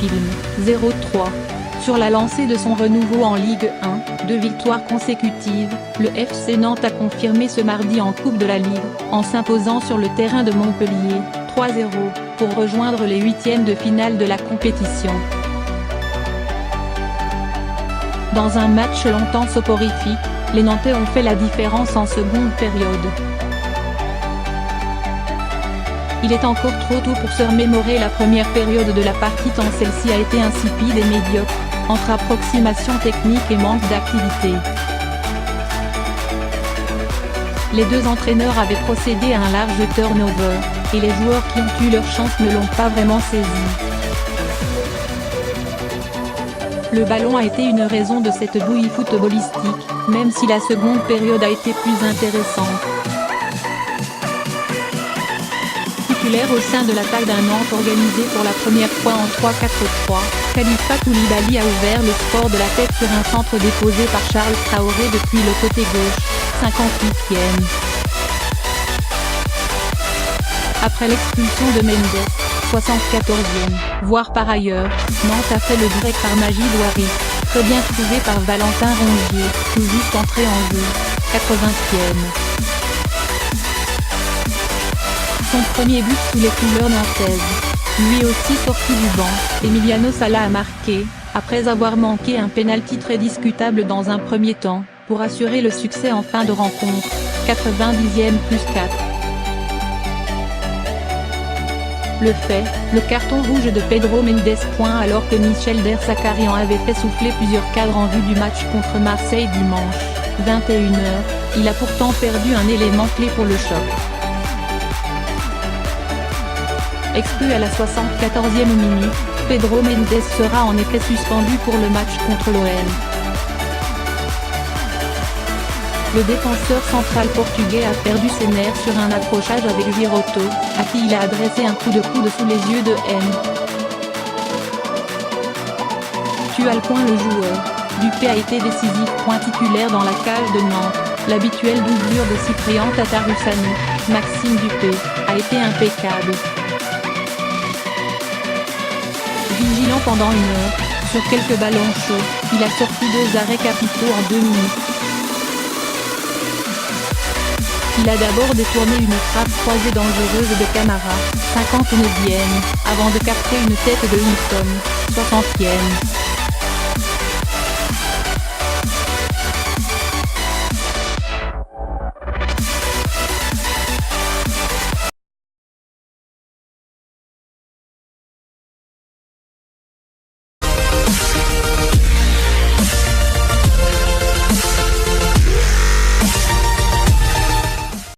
film, 0-3. Sur la lancée de son renouveau en Ligue 1, 2 victoires consécutives, le FC Nantes a confirmé ce mardi en Coupe de la Ligue, en s'imposant sur le terrain de Montpellier, 3-0, pour rejoindre les huitièmes de finale de la compétition. Dans un match longtemps soporifique, les Nantais ont fait la différence en seconde période. Il est encore trop tôt pour se remémorer la première période de la partie tant celle-ci a été insipide et médiocre, entre approximation technique et manque d'activité. Les deux entraîneurs avaient procédé à un large turnover, et les joueurs qui ont eu leur chance ne l'ont pas vraiment saisi. Le ballon a été une raison de cette bouillie footballistique, même si la seconde période a été plus intéressante. Titulaire au sein de l'attaque d'un Nantes organisé pour la première fois en 3-4-3, Khalifa Koulibaly a ouvert le score de la tête sur un centre déposé par Charles Traoré depuis le côté gauche, 58e. Après l'expulsion de Mendes, 74e, voire par ailleurs, Nantes a fait le break par Majid Ouaris, très bien trouvé par Valentin Rongier, tout juste entré en jeu, 80e. Son premier but sous les couleurs nantaises. Lui aussi sorti du banc, Emiliano Sala a marqué, après avoir manqué un pénalty très discutable dans un premier temps, pour assurer le succès en fin de rencontre, 90e plus 4. Le carton rouge de Pedro Mendes. Alors que Michel Derzakarian avait fait souffler plusieurs cadres en vue du match contre Marseille dimanche, 21h, il a pourtant perdu un élément clé pour le choc. Exclu à la 74e minute, Pedro Mendes sera en effet suspendu pour le match contre l'OL. Le défenseur central portugais a perdu ses nerfs sur un accrochage avec Giroto, à qui il a adressé un coup de coude sous les yeux de haine. Tu as le point le joueur. Dupé a été décisif. Titulaire dans la cage de Nantes, l'habituelle doublure de Cyprien Tatarusanu, Maxime Dupé, a été impeccable. Vigilant pendant une heure, sur quelques ballons chauds, il a sorti 2 arrêts capitaux en 2 minutes. Il a d'abord détourné une frappe croisée dangereuse de Camara, 59e, avant de capter une tête de Hilton, 60e.